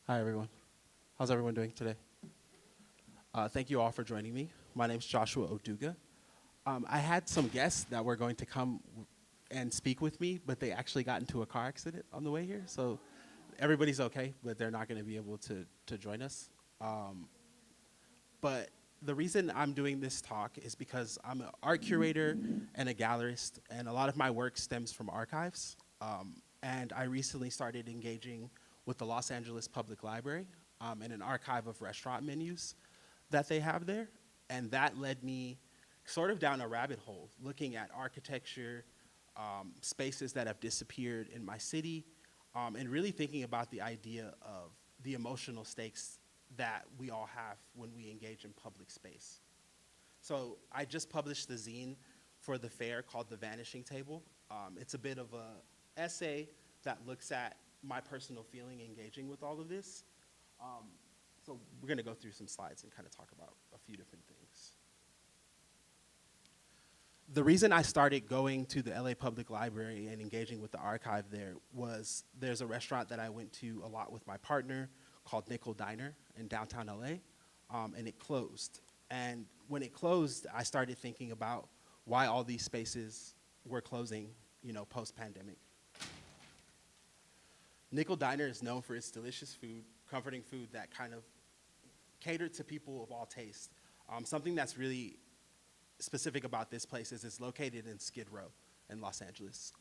Hi, everyone. How's everyone doing today? Thank you all for joining me. My name is Joshua Oduga. I had some guests that were going to come and speak with me, but they actually got into a car accident on the way here. So everybody's okay, but they're not going to be able to join us. Um, but the reason I'm doing this talk is because I'm an art curator and a gallerist, and a lot of my work stems from archives. And I recently started engaging with the Los Angeles Public Library and an archive of restaurant menus that they have there. And that led me sort of down a rabbit hole, looking at architecture, spaces that have disappeared in my city, and really thinking about the idea of the emotional stakes that we all have when we engage in public space. So I just published the zine for the fair called The Vanishing Table. It's a bit of a essay that looks at my personal feeling engaging with all of this. Um, so we're going to go through some slides and kind of talk about a few different things. The reason I started going to the LA Public Library and engaging with the archive there was there's a restaurant that I went to a lot with my partner called Nickel Diner in downtown LA, and it closed. And when it closed, I started thinking about why all these spaces were closing, post-pandemic. Nickel Diner is known for its delicious food, comforting food that kind of catered to people of all tastes. Something that's really specific about this place is it's located in Skid Row in Los Angeles.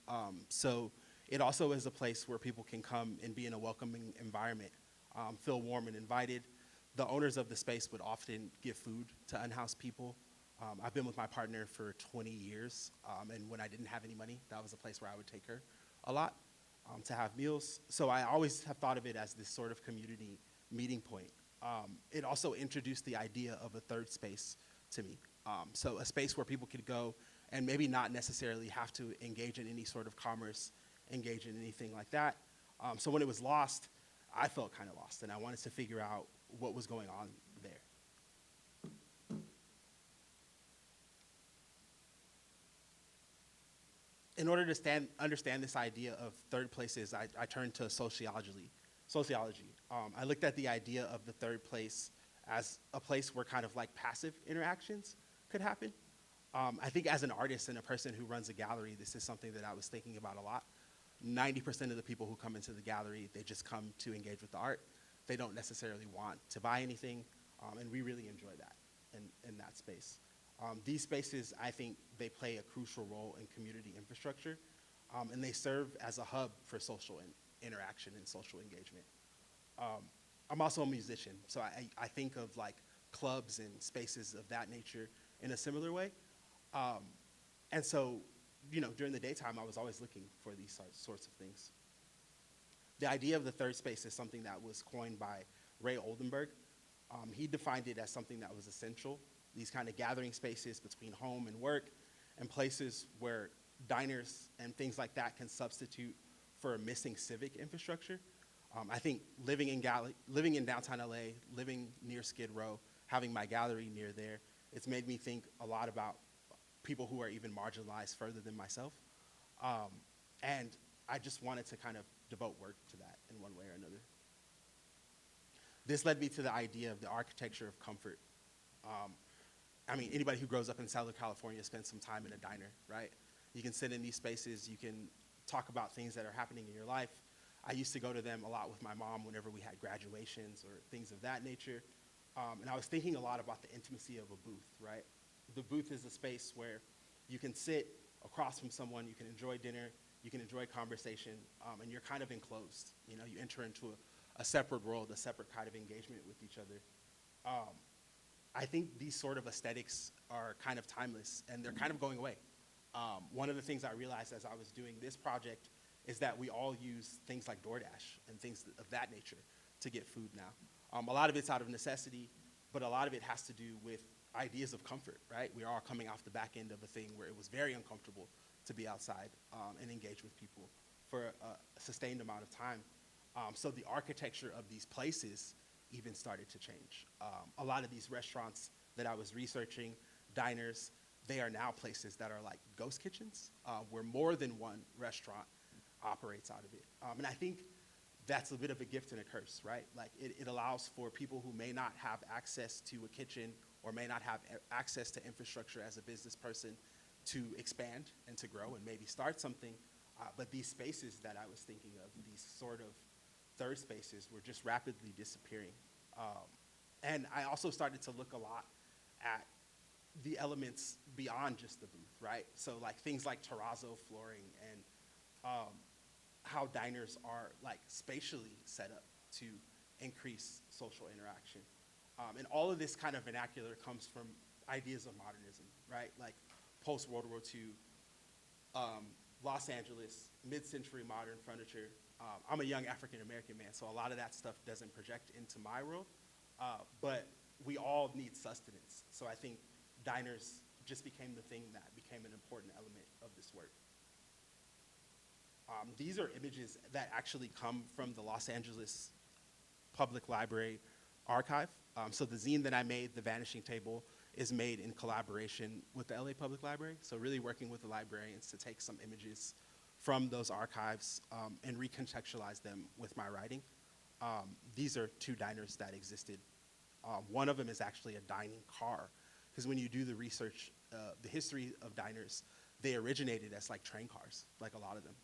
So it also is a place where people can come and be in a welcoming environment, feel warm and invited. The owners of the space would often give food to unhoused people. I've been with my partner for 20 years, and when I didn't have any money, that was a place where I would take her a lot to have meals. So I always have thought of it as this sort of community meeting point. It also introduced the idea of a third space to me. So a space where people could go and maybe not necessarily have to engage in any sort of commerce, engage in anything like that. So when it was lost, I felt kind of lost, and I wanted to figure out what was going on there. In order to understand this idea of third places, I turned to sociology. I looked at the idea of the third place as a place where kind of like passive interactions could happen. I think as an artist and a person who runs a gallery, this is something that I was thinking about a lot. 90% of the people who come into the gallery, they just come to engage with the art. They don't necessarily want to buy anything, and we really enjoy that in that space. These spaces, I think, they play a crucial role in community infrastructure, and they serve as a hub for social interaction and social engagement. I'm also a musician, so I think of like clubs and spaces of that nature in a similar way. And so, during the daytime, I was always looking for these sorts of things. The idea of the third space is something that was coined by Ray Oldenburg. He defined it as something that was essential, these kind of gathering spaces between home and work, and places where diners and things like that can substitute for a missing civic infrastructure. I think living in downtown LA, living near Skid Row, having my gallery near there, it's made me think a lot about people who are even marginalized further than myself. And I just wanted to kind of devote work to that in one way or another. This led me to the idea of the architecture of comfort. Anybody who grows up in Southern California spends some time in a diner, right? You can sit in these spaces, you can talk about things that are happening in your life. I used to go to them a lot with my mom whenever we had graduations or things of that nature. And I was thinking a lot about the intimacy of a booth, right? The booth is a space where you can sit across from someone, you can enjoy dinner, you can enjoy conversation, and you're kind of enclosed. You enter into a separate world, a separate kind of engagement with each other. I think these sort of aesthetics are kind of timeless, and they're kind of going away. One of the things I realized as I was doing this project is that we all use things like DoorDash and things of that nature to get food now. A lot of it's out of necessity, but a lot of it has to do with ideas of comfort, right? We are all coming off the back end of a thing where it was very uncomfortable to be outside and engage with people for a sustained amount of time. So the architecture of these places even started to change. A lot of these restaurants that I was researching, diners, they are now places that are like ghost kitchens, where more than one restaurant operates out of it. And I think that's a bit of a gift and a curse, right? Like it allows for people who may not have access to a kitchen or may not have access to infrastructure as a business person to expand and to grow and maybe start something. But these spaces that I was thinking of, these sort of third spaces, were just rapidly disappearing. And I also started to look a lot at the elements beyond just the booth, right? So like things like terrazzo flooring and how diners are like spatially set up to increase social interaction. And all of this kind of vernacular comes from ideas of modernism, right? Like post-World War II, Los Angeles, mid-century modern furniture. I'm a young African-American man, so a lot of that stuff doesn't project into my world, but we all need sustenance. So I think diners just became the thing that became an important element of this work. These are images that actually come from the Los Angeles Public Library archive. So the zine that I made, The Vanishing Table, is made in collaboration with the LA Public Library. So really working with the librarians to take some images from those archives and recontextualize them with my writing. These are two diners that existed. One of them is actually a dining car, because when you do the research, the history of diners, they originated as like train cars, like a lot of them.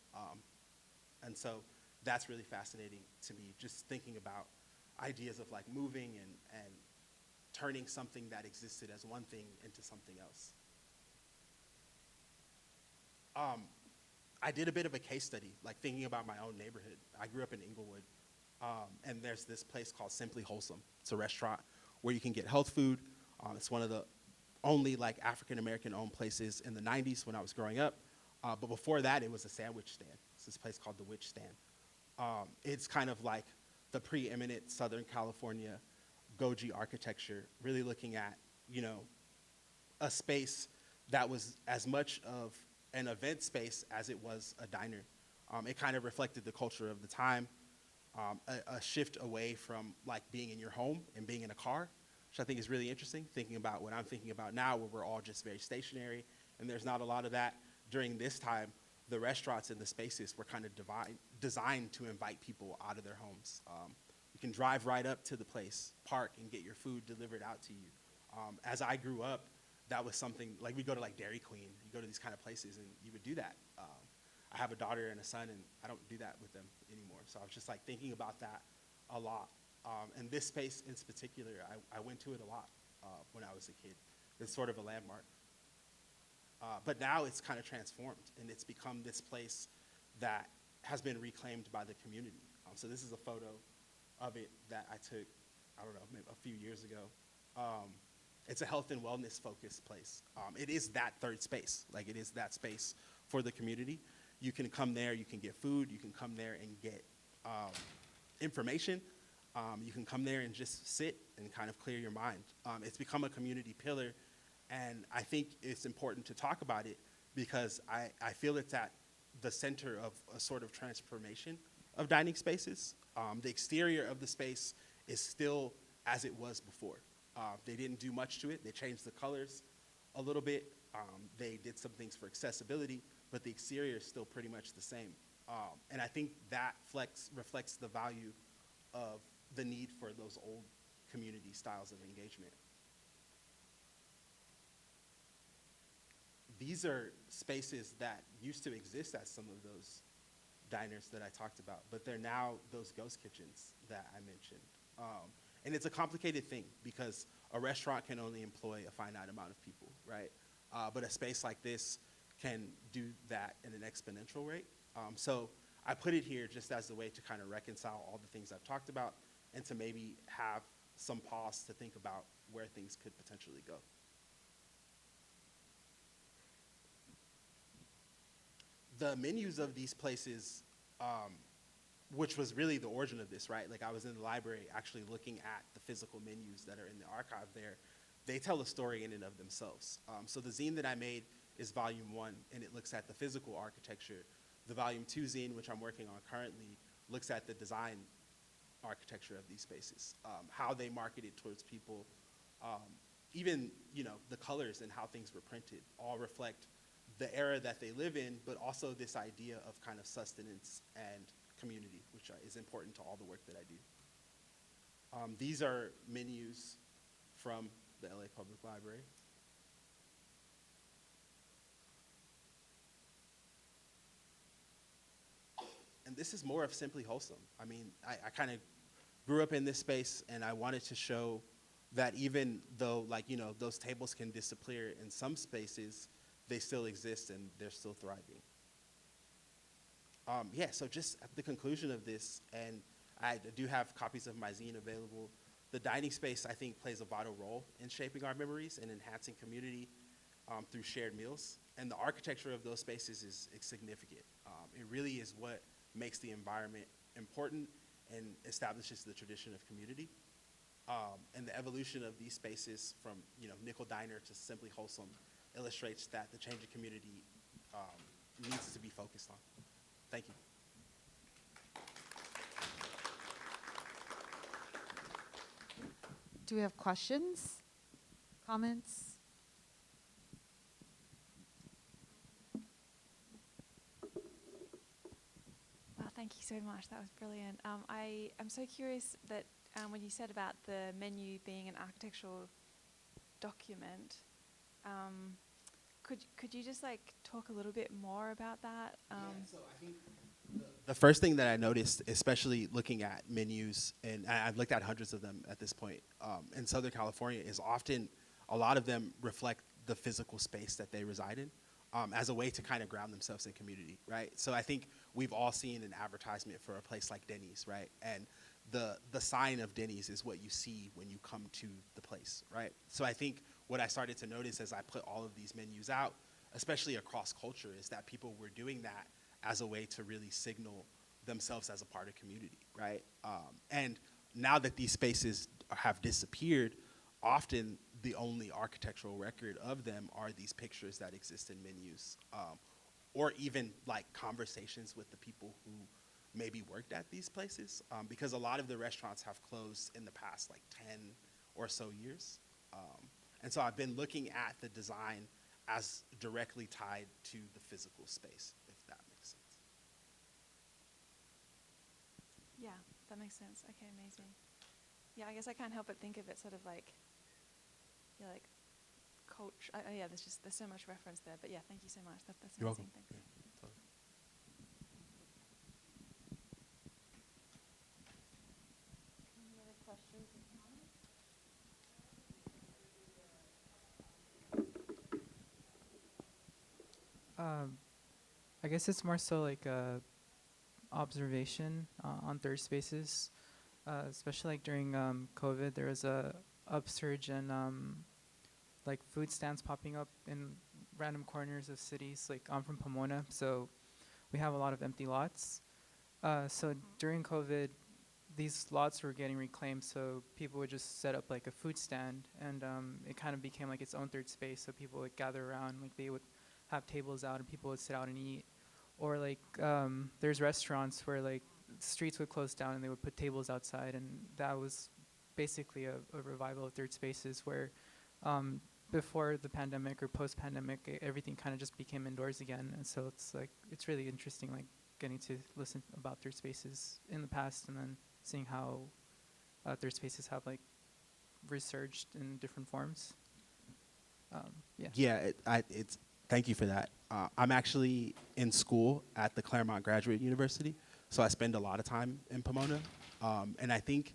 And so that's really fascinating to me, just thinking about ideas of like moving and turning something that existed as one thing into something else. I did a bit of a case study, like thinking about my own neighborhood. I grew up in Inglewood, and there's this place called Simply Wholesome. It's a restaurant where you can get health food. It's one of the only like African-American owned places in the 90s when I was growing up. But before that, it was a sandwich stand. It's this place called The Witch Stand. It's kind of like the preeminent Southern California Goji architecture, really looking at, you know, a space that was as much of an event space as it was a diner. It kind of reflected the culture of the time, a shift away from like being in your home and being in a car, which I think is really interesting, thinking about what I'm thinking about now, where we're all just very stationary and there's not a lot of that. During this time, the restaurants and the spaces were kind of designed to invite people out of their homes. You can drive right up to the place, park, and get your food delivered out to you. As I grew up, that was something, like we go to like Dairy Queen, you go to these kind of places and you would do that. I have a daughter and a son and I don't do that with them anymore. So I was just like thinking about that a lot. And this space in particular, I went to it a lot when I was a kid. It's sort of a landmark. But now it's kind of transformed and it's become this place that has been reclaimed by the community. So this is a photo of it that I took, I don't know, maybe a few years ago. It's a health and wellness focused place. It is that third space, like it is that space for the community. You can come there, you can get food, you can come there and get information. You can come there and just sit and kind of clear your mind. It's become a community pillar, and I think it's important to talk about it because I feel it's at the center of a sort of transformation of dining spaces. The exterior of the space is still as it was before. They didn't do much to it. They changed the colors a little bit. They did some things for accessibility, but the exterior is still pretty much the same. And I think that reflects the value of the need for those old community styles of engagement. These are spaces that used to exist as some of those diners that I talked about, but they're now those ghost kitchens that I mentioned. And it's a complicated thing because a restaurant can only employ a finite amount of people, right? But a space like this can do that in an exponential rate. So I put it here just as a way to kind of reconcile all the things I've talked about and to maybe have some pause to think about where things could potentially go. The menus of these places, which was really the origin of this, right? Like I was in the library actually looking at the physical menus that are in the archive there. They tell a story in and of themselves. So the zine that I made is volume 1, and it looks at the physical architecture. The volume 2 zine, which I'm working on currently, looks at the design architecture of these spaces, how they marketed towards people, even the colors and how things were printed all reflect the era that they live in, but also this idea of kind of sustenance and community, which is important to all the work that I do. These are menus from the LA Public Library. And this is more of Simply Wholesome. I mean, I kind of grew up in this space, and I wanted to show that even though, like, you know, those tables can disappear in some spaces, they still exist and they're still thriving. Yeah, so just at the conclusion of this, and I do have copies of my zine available, the dining space, I think, plays a vital role in shaping our memories and enhancing community through shared meals. And the architecture of those spaces is significant. It really is what makes the environment important and establishes the tradition of community. And the evolution of these spaces from, you know, Nickel Diner to Simply Wholesome illustrates that the change in community needs to be focused on. Thank you. Do we have questions, comments? Wow, thank you so much. That was brilliant. I am so curious that when you said about the menu being an architectural document, could you just like talk a little bit more about that? Yeah, so I think the first thing that I noticed, especially looking at menus, and I've looked at hundreds of them at this point, in Southern California, is often a lot of them reflect the physical space that they reside in as a way to kind of ground themselves in community, right? So I think we've all seen an advertisement for a place like Denny's, right? And the sign of Denny's is what you see when you come to the place, right? So I think what I started to notice as I put all of these menus out, especially across culture, is that people were doing that as a way to really signal themselves as a part of community, right? And now that these spaces have disappeared, often the only architectural record of them are these pictures that exist in menus, or even like conversations with the people who maybe worked at these places, because a lot of the restaurants have closed in the past like 10 or so years. And so I've been looking at the design as directly tied to the physical space, if that makes sense. Yeah, that makes sense. Okay, amazing. Yeah, I guess I can't help but think of it sort of like, yeah, like culture. Yeah, there's so much reference there. But yeah, thank you so much. That's You're amazing. welcome. Thanks. Yeah, totally. Any other questions or comments? I guess it's more so like a observation on third spaces, especially like during COVID. There was a upsurge in like food stands popping up in random corners of cities. Like I'm from Pomona, so we have a lot of empty lots. So during COVID, these lots were getting reclaimed, so people would just set up like a food stand, and it kind of became like its own third space. So people would gather around, like they would have tables out, and people would sit out and eat. Or like there's restaurants where like streets would close down, and they would put tables outside, and that was basically a revival of third spaces where before the pandemic or post-pandemic, everything kind of just became indoors again. And so it's like it's really interesting, like getting to listen about third spaces in the past, and then seeing how third spaces have like resurged in different forms. Yeah, it's thank you for that. I'm actually in school at the Claremont Graduate University, so I spend a lot of time in Pomona. And I think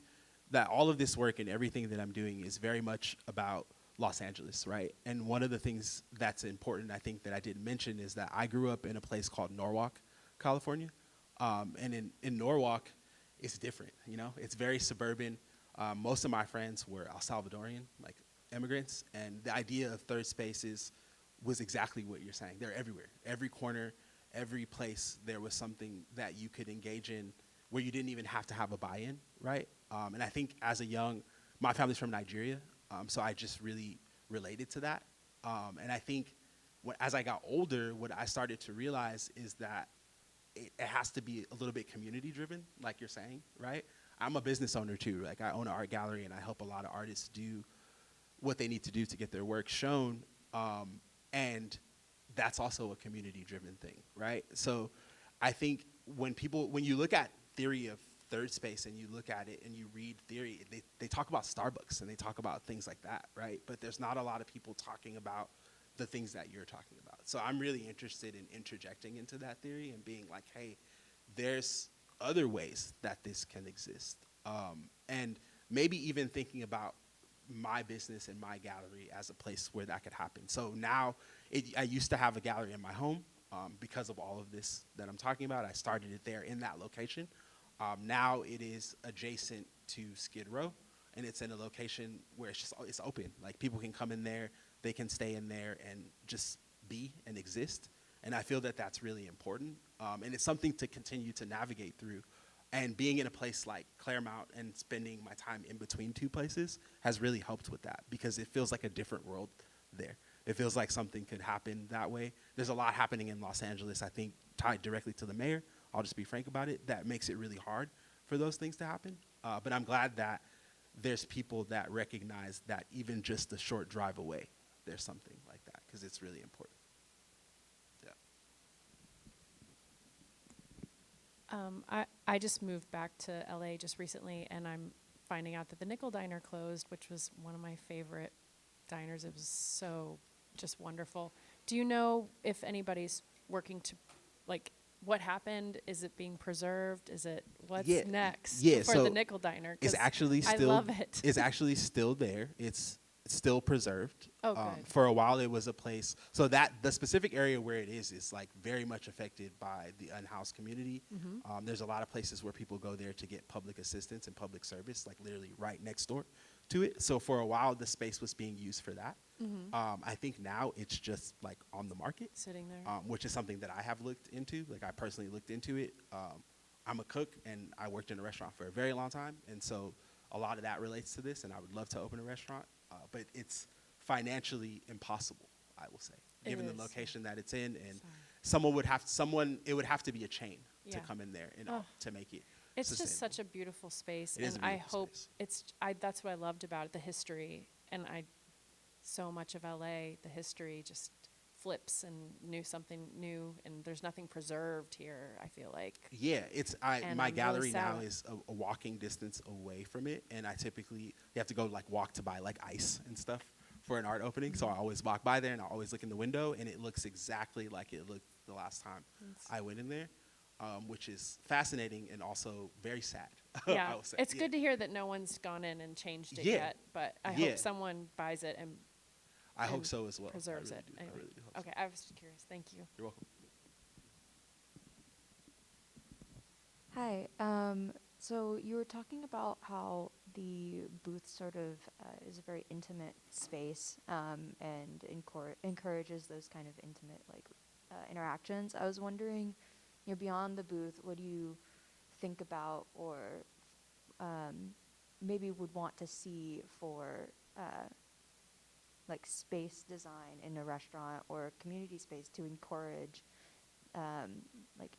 that all of this work and everything that I'm doing is very much about Los Angeles, right? And one of the things that's important, I think, that I didn't mention is that I grew up in a place called Norwalk, California. And in Norwalk, it's different, you know? It's very suburban. Most of my friends were El Salvadorian, like immigrants, and the idea of third spaces was exactly what you're saying. They're everywhere. Every corner, every place, there was something that you could engage in where you didn't even have to have a buy-in, right? And I think as my family's from Nigeria, so I just really related to that. And I think as I got older, what I started to realize is that it has to be a little bit community-driven, like you're saying, right? I'm a business owner too. Like I own an art gallery, and I help a lot of artists do what they need to do to get their work shown. And that's also a community-driven thing, right? So I think when you look at theory of third space and you look at it and you read theory, they talk about Starbucks and they talk about things like that, right? But there's not a lot of people talking about the things that you're talking about. So I'm really interested in interjecting into that theory and being like, hey, there's other ways that this can exist. And maybe even thinking about my business and my gallery as a place where that could happen. So now, I used to have a gallery in my home because of all of this that I'm talking about. I started it there in that location. Now it is adjacent to Skid Row, and it's in a location where it's open. Like, people can come in there, they can stay in there and just be and exist. And I feel that that's really important. And it's something to continue to navigate through. And being in a place like Claremont and spending my time in between two places has really helped with that, because it feels like a different world there. It feels like something could happen that way. There's a lot happening in Los Angeles, I think, tied directly to the mayor. I'll just be frank about it. That makes it really hard for those things to happen. But I'm glad that there's people that recognize that even just a short drive away, there's something like that, because it's really important. Yeah. I just moved back to LA just recently, and I'm finding out that the Nickel Diner closed, which was one of my favorite diners. It was so just wonderful. Do you know if anybody's working to, like, what happened? Is it being preserved? Is it, what's next for so the Nickel Diner? It's actually still, I love it. It's actually still there. It's still preserved. Oh, good. For a while, it was a place. So that the specific area where it is like very much affected by the unhoused community. Mm-hmm. There's a lot of places where people go there to get public assistance and public service, like literally right next door to it. So for a while, the space was being used for that. Mm-hmm. I think now it's just like on the market, Sitting there. which is something that I have looked into. Like, I personally looked into it. I'm a cook, and I worked in a restaurant for a very long time, and so a lot of that relates to this, and I would love to open a restaurant, but it's financially impossible, I will say, given the location that it's in, and it would have to be a chain to come in there and to make it It's just sustainable. such a beautiful space, It is and a I beautiful hope space. that's what I loved about it, the history, and so much of LA, the history just flips and something new, and there's nothing preserved here, I feel like. Yeah, And my I'm gallery really now sad. is a walking distance away from it, and you have to go like walk to buy like ice and stuff for an art opening. So I always walk by there, and I always look in the window, and it looks exactly like it looked the last time I went in there, which is fascinating and also very sad. Yeah, I would say. it's Yeah. good to hear that no one's gone in and changed it Yeah. yet, but I Yeah. hope someone buys it and I hope and so as well. preserves I it. really do. I Anyway. really do hope Okay, I was just curious. Thank you. so. You're welcome. Hi. So you were talking about how the booth sort of is a very intimate space and encourages those kind of intimate interactions. I was wondering, beyond the booth, what do you think about or maybe would want to see for space design in a restaurant or community space to encourage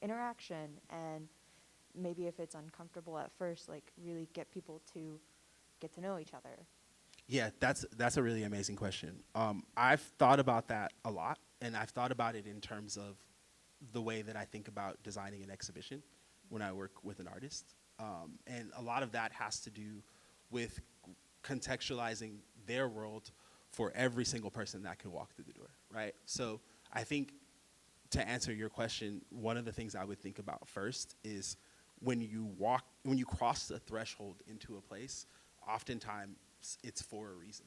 interaction, and maybe if it's uncomfortable at first, really get people to get to know each other? Yeah, that's a really amazing question. I've thought about that a lot, and I've thought about it in terms of the way that I think about designing an exhibition when I work with an artist. And a lot of that has to do with contextualizing their world for every single person that can walk through the door, right? So I think, to answer your question, one of the things I would think about first is when you cross the threshold into a place, oftentimes it's for a reason.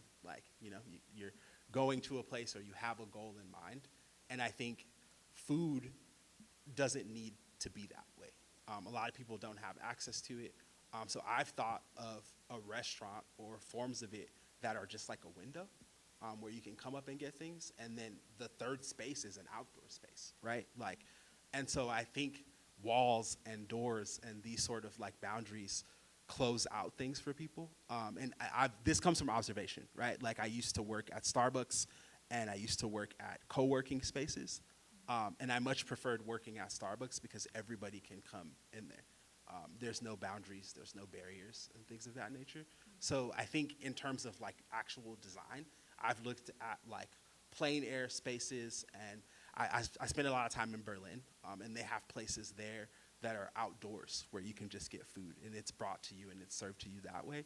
You're going to a place or you have a goal in mind. And I think food doesn't need to be that way. A lot of people don't have access to it. So I've thought of a restaurant or forms of it that are just like a window where you can come up and get things. And then the third space is an outdoor space, right? And so I think walls and doors and these sort of boundaries close out things for people. And this comes from observation, right? I used to work at Starbucks, and I used to work at co-working spaces. And I much preferred working at Starbucks because everybody can come in there. There's no boundaries, there's no barriers and things of that nature. So I think in terms of actual design, I've looked at plein air spaces, and I spent a lot of time in Berlin, and they have places there that are outdoors where you can just get food and it's brought to you and it's served to you that way.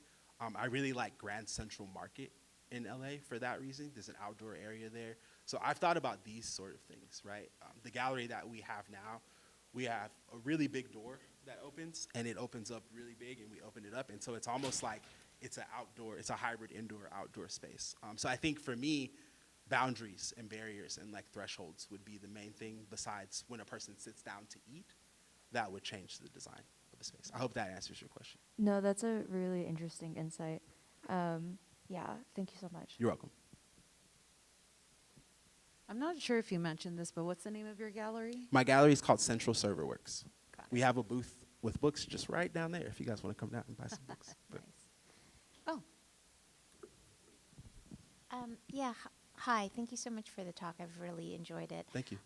I really like Grand Central Market in LA for that reason. There's an outdoor area there. So I've thought about these sort of things, right? The gallery that we have now, we have a really big door that opens, and it opens up really big, and we open it up, and so it's almost like it's a hybrid indoor-outdoor space. So I think for me, boundaries and barriers and like thresholds would be the main thing besides when a person sits down to eat, that would change the design of the space. I hope that answers your question. No, that's a really interesting insight. Yeah, thank you so much. You're welcome. I'm not sure if you mentioned this, but what's the name of your gallery? My gallery is called Central Server Works. Got We it. have a booth with books just right down there if you guys want to come down and buy some books. But Nice. Oh, Hi. Thank you so much for the talk. I've really enjoyed it. thank you.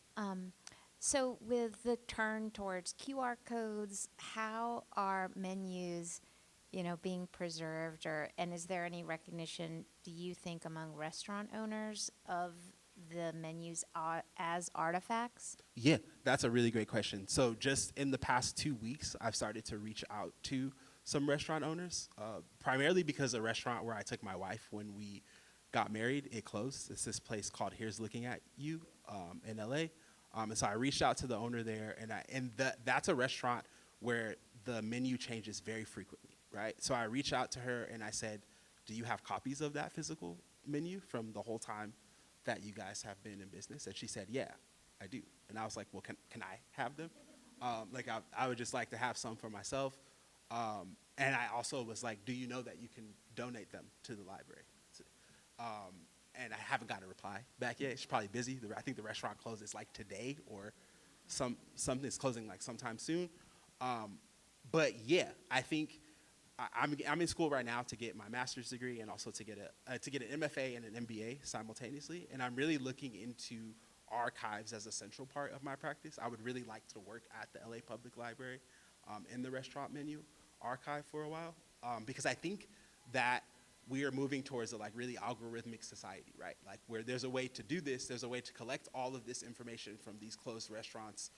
So with the turn towards QR codes, how are menus, being preserved, and is there any recognition, do you think, among restaurant owners of the menus as artifacts? Yeah, that's a really great question. So just in the past 2 weeks, I've started to reach out to some restaurant owners, primarily because a restaurant where I took my wife when we got married, it closed. It's this place called Here's Looking at You in LA. And so I reached out to the owner there, and that's a restaurant where the menu changes very frequently, right? So I reached out to her and I said, do you have copies of that physical menu from the whole time that you guys have been in business? And she said, yeah, I do. And I was like, well, can I have them? I would just like to have some for myself. And I also was like, do you know that you can donate them to the library? And I haven't gotten a reply back yet. She's probably busy. I think the restaurant closes like today, or something's closing like sometime soon. But yeah, I think I'm in school right now to get my master's degree and also to get an MFA and an MBA simultaneously. And I'm really looking into archives as a central part of my practice. I would really like to work at the LA Public Library in the restaurant menu archive for a while, because I think that we are moving towards a really algorithmic society, right? Like where there's a way to do this, there's a way to collect all of this information from these closed restaurants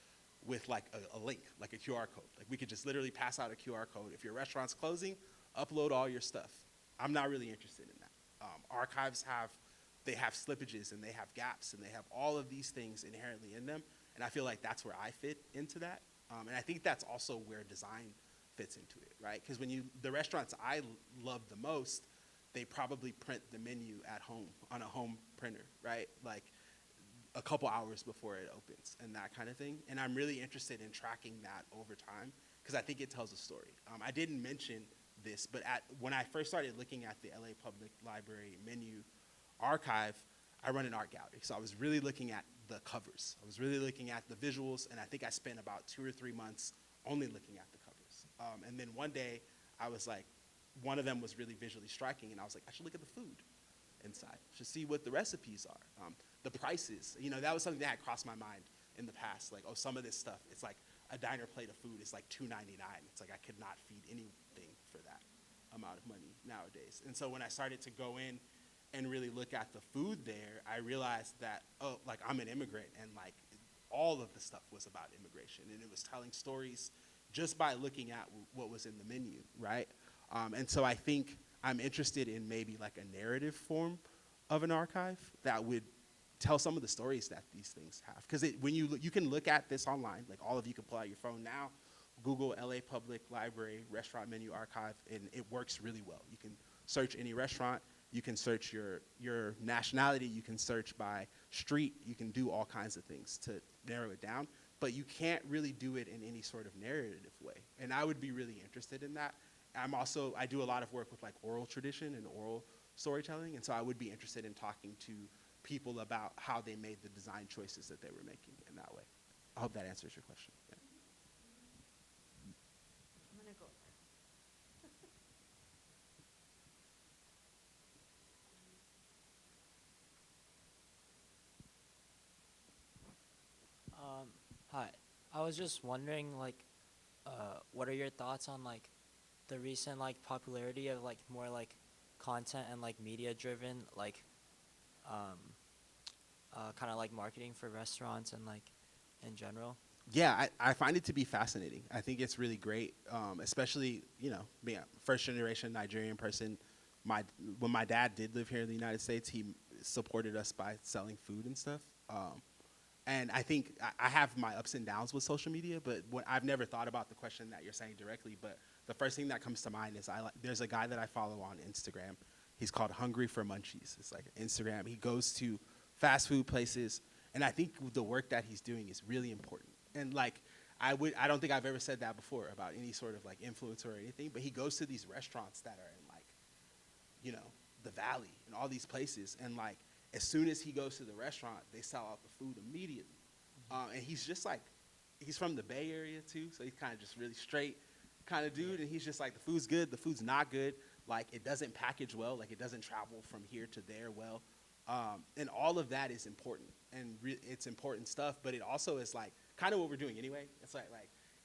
with like a link, like a QR code. Like we could just literally pass out a QR code. If your restaurant's closing, upload all your stuff. I'm not really interested in that. Archives have slippages and they have gaps and they have all of these things inherently in them. And I feel like that's where I fit into that. And I think that's also where design fits into it, right? Because the restaurants I love the most, they probably print the menu at home on a home printer, right? Like a couple hours before it opens and that kind of thing. And I'm really interested in tracking that over time because I think it tells a story. I didn't mention this, but when I first started looking at the LA Public Library menu archive, I run an art gallery. So I was really looking at the covers. I was really looking at the visuals, and I think I spent about 2 or 3 months only looking at the covers. And then one day I was like, one of them was really visually striking, and I was like, I should look at the food inside, should see what the recipes are, the prices. That was something that had crossed my mind in the past. Like, some of this stuff, it's like a diner plate of food is like $2.99. It's like I could not feed anything for that amount of money nowadays. And so when I started to go in and really look at the food there, I realized that, I'm an immigrant, and all of the stuff was about immigration, and it was telling stories just by looking at what was in the menu, right? And so I think I'm interested in maybe a narrative form of an archive that would tell some of the stories that these things have. Because when you can look at this online, all of you can pull out your phone now, Google LA Public Library Restaurant Menu Archive, and it works really well. You can search any restaurant, you can search your nationality, you can search by street, you can do all kinds of things to narrow it down, but you can't really do it in any sort of narrative way. And I would be really interested in that. I do a lot of work with oral tradition and oral storytelling, and so I would be interested in talking to people about how they made the design choices that they were making in that way. I hope that answers your question. Yeah. I'm gonna go. Hi. I was just wondering, what are your thoughts on the recent popularity of more content and media driven kind of marketing for restaurants and in general? Yeah, I find it to be fascinating. I think it's really great, especially, being a first generation Nigerian person. When my dad did live here in the United States, he supported us by selling food and stuff. And I think I have my ups and downs with social media, but I've never thought about the question that you're saying directly. But the first thing that comes to mind is there's a guy that I follow on Instagram. He's called Hungry for Munchies. It's like Instagram. He goes to fast food places, and I think the work that he's doing is really important. And like, I don't think I've ever said that before about any sort of like influencer or anything, but he goes to these restaurants that are in like, the Valley and all these places, and like, as soon as he goes to the restaurant, they sell out the food immediately. And he's just like, he's from the Bay Area too, so he's kind of just really straight kind of dude, and he's just like, the food's good, the food's not good, like it doesn't package well, like it doesn't travel from here to there well. And all of that is important, and it's important stuff, but it also is like kind of what we're doing anyway. It's like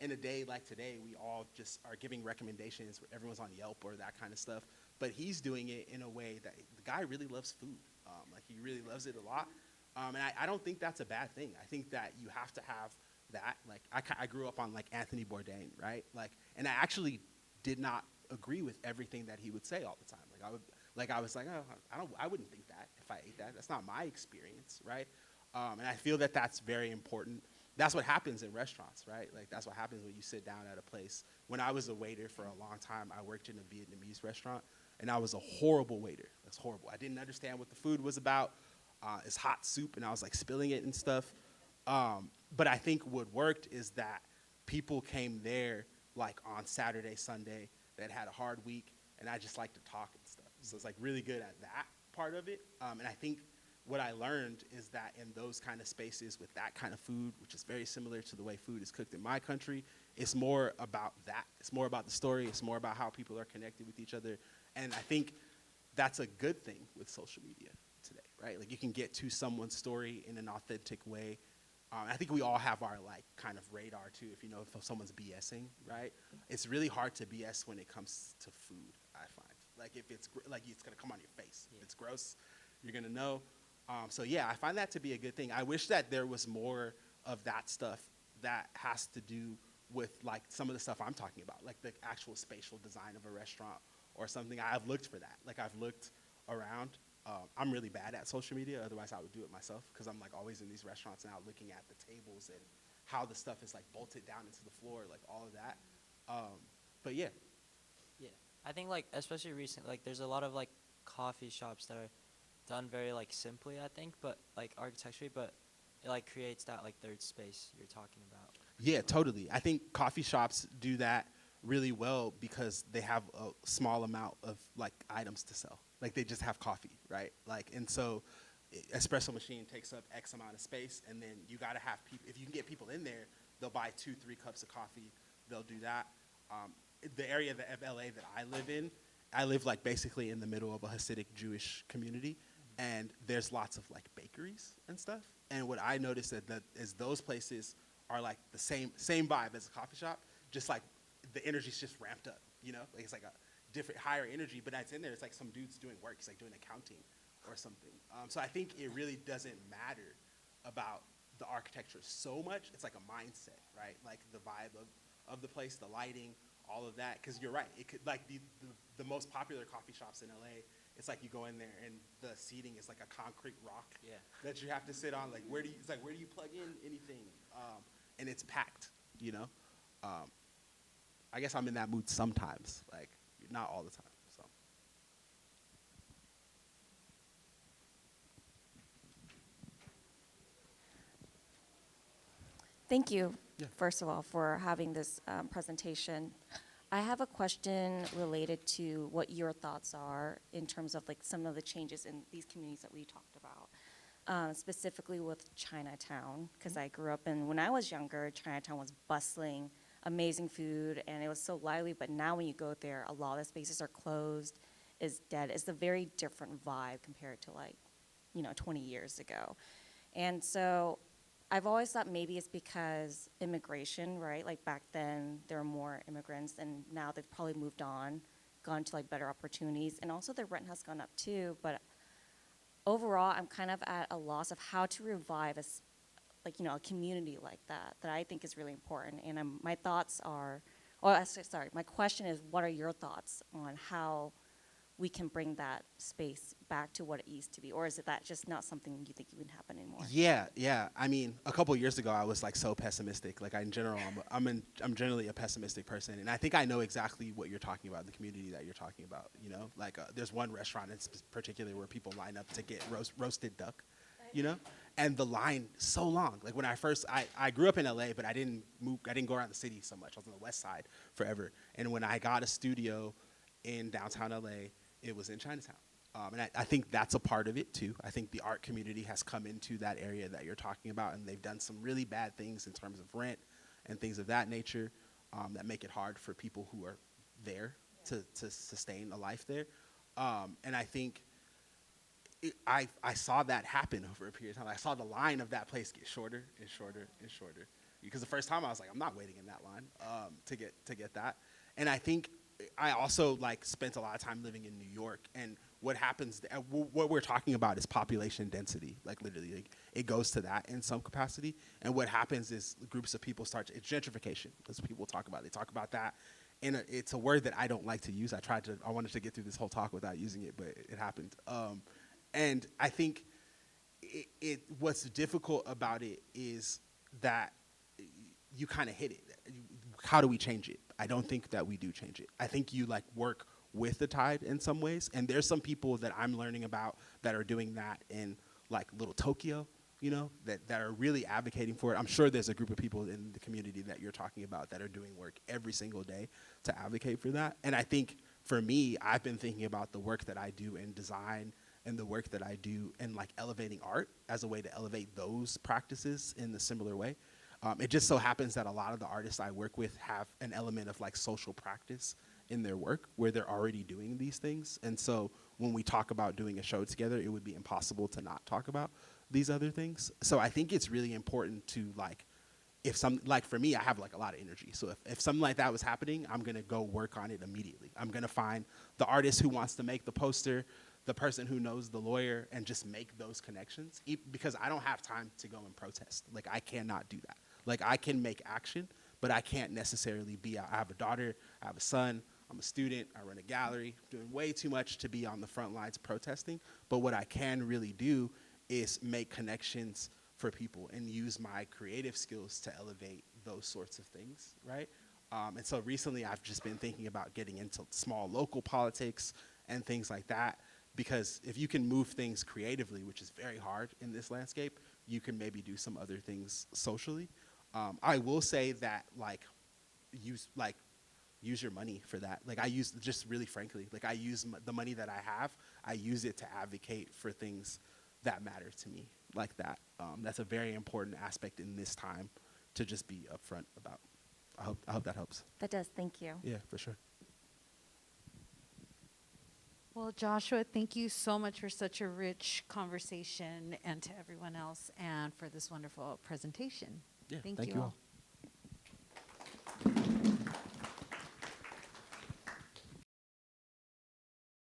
in a day like today, we all just are giving recommendations, everyone's on Yelp or that kind of stuff, but he's doing it in a way that the guy really loves food. Like he really loves it a lot. And I don't think that's a bad thing. I think that you have to have that. Like I grew up on like Anthony Bourdain, right? Like, and I actually did not agree with everything that he would say all the time. I was like, oh, I wouldn't think that if I ate that. That's not my experience, right? And I feel that that's very important. That's what happens in restaurants, right? Like that's what happens when you sit down at a place. When I was a waiter for a long time, I worked in a Vietnamese restaurant, and I was a horrible waiter. That's horrible. I didn't understand what the food was about. It's hot soup, and I was like spilling it and stuff. But I think what worked is that people came there like on Saturday, Sunday, that had a hard week, and I just like to talk and stuff. So it's like really good at that part of it. And I think what I learned is that in those kind of spaces with that kind of food, which is very similar to the way food is cooked in my country, it's more about that. It's more about the story. It's more about how people are connected with each other. And I think that's a good thing with social media today, right? Like you can get to someone's story in an authentic way. I think we all have our like kind of radar too, if someone's BSing, right? It's really hard to BS when it comes to food, I find. Like if it's it's gonna come on your face. Yeah. If it's gross, you're gonna know. So yeah, I find that to be a good thing. I wish that there was more of that stuff that has to do with like some of the stuff I'm talking about, like the actual spatial design of a restaurant or something. I've looked for that. Like I've looked around. I'm really bad at social media, otherwise I would do it myself, because I'm like always in these restaurants now looking at the tables and how the stuff is like bolted down into the floor, like all of that. But yeah. Yeah, I think like especially recent, like there's a lot of like coffee shops that are done very like simply, I think, but like architecturally, but it like creates that like third space you're talking about. Yeah, totally. I think coffee shops do that really well because they have a small amount of like items to sell. Like they just have coffee, right? Like, and so espresso machine takes up X amount of space, and then you gotta have people, if you can get people in there, they'll buy 2-3 cups of coffee, they'll do that. The area of LA that I live in, I live like basically in the middle of a Hasidic Jewish community, and there's lots of like bakeries and stuff. And what I noticed is those places are like the same vibe as a coffee shop, just like the energy's just ramped up, like it's like a different, higher energy, but it's in there, it's like some dude's doing work, he's like doing accounting or something. So I think it really doesn't matter about the architecture so much, it's like a mindset, right? Like the vibe of the place, the lighting, all of that, because you're right, it could, like the most popular coffee shops in LA, it's like you go in there and the seating is like a concrete rock that you have to sit on, like where do you plug in anything? And it's packed, I guess I'm in that mood sometimes, like not all the time. So. Thank you, Yeah. first of all, for having this presentation. I have a question related to what your thoughts are in terms of like some of the changes in these communities that we talked about, specifically with Chinatown, because I grew up when I was younger, Chinatown was bustling, amazing food, and it was so lively, but now when you go there, a lot of the spaces are closed, is dead. It's a very different vibe compared to 20 years ago. And so I've always thought maybe it's because immigration, right? Like back then there were more immigrants, and now they've probably moved on, gone to like better opportunities, and also the rent has gone up too. But overall, I'm kind of at a loss of how to revive like, you know, a community like that, that I think is really important. And my thoughts are, sorry, my question is, what are your thoughts on how we can bring that space back to what it used to be? Or is it that just not something you think would happen anymore? Yeah. I mean, a couple years ago, I was like so pessimistic. Like in general, I'm generally a pessimistic person, and I think I know exactly what you're talking about, the community that you're talking about. You know, like there's one restaurant in particular where people line up to get roasted duck, you know, and the line so long. Like when I grew up in LA, but I didn't go around the city so much. I was on the West Side forever, and when I got a studio in downtown LA, it was in Chinatown. And I think that's a part of it too. I think the art community has come into that area that you're talking about, and they've done some really bad things in terms of rent and things of that nature that make it hard for people who are there to sustain a life there. And I think I saw that happen over a period of time. I saw the line of that place get shorter and shorter and shorter. Because the first time I was like, I'm not waiting in that line to get that. And I think I also like spent a lot of time living in New York, and what happens, what we're talking about is population density, like literally, like, it goes to that in some capacity. And what happens is groups of people it's gentrification, as people talk about. They talk about that, and it's a word that I don't like to use. I wanted to get through this whole talk without using it, but it happened. And I think what's difficult about it is that you kind of hit it. How do we change it? I don't think that we do change it. I think you like work with the tide in some ways, and there's some people that I'm learning about that are doing that in like Little Tokyo, you know, that are really advocating for it. I'm sure there's a group of people in the community that you're talking about that are doing work every single day to advocate for that. And I think for me, I've been thinking about the work that I do in design and the work that I do in like elevating art as a way to elevate those practices in a similar way. It just so happens that a lot of the artists I work with have an element of like social practice in their work where they're already doing these things. And so when we talk about doing a show together, it would be impossible to not talk about these other things. So I think it's really important to like, for me, I have like a lot of energy. So if something like that was happening, I'm gonna go work on it immediately. I'm gonna find the artist who wants to make the poster, the person who knows the lawyer, and just make those connections, because I don't have time to go and protest. Like, I cannot do that. Like, I can make action, but I can't necessarily I have a daughter, I have a son, I'm a student, I run a gallery, doing way too much to be on the front lines protesting. But what I can really do is make connections for people and use my creative skills to elevate those sorts of things, right? And so recently I've just been thinking about getting into small local politics and things like that, because if you can move things creatively, which is very hard in this landscape, you can maybe do some other things socially. I will say that use your money for that. Like, I use, just really frankly, like, I use the money that I have, I use it to advocate for things that matter to me, like that. That's a very important aspect in this time to just be upfront about. I hope that helps. That does, thank you. Yeah, for sure. Well, Joshua, thank you so much for such a rich conversation, and to everyone else, and for this wonderful presentation. Yeah, Thank thank you you all. all.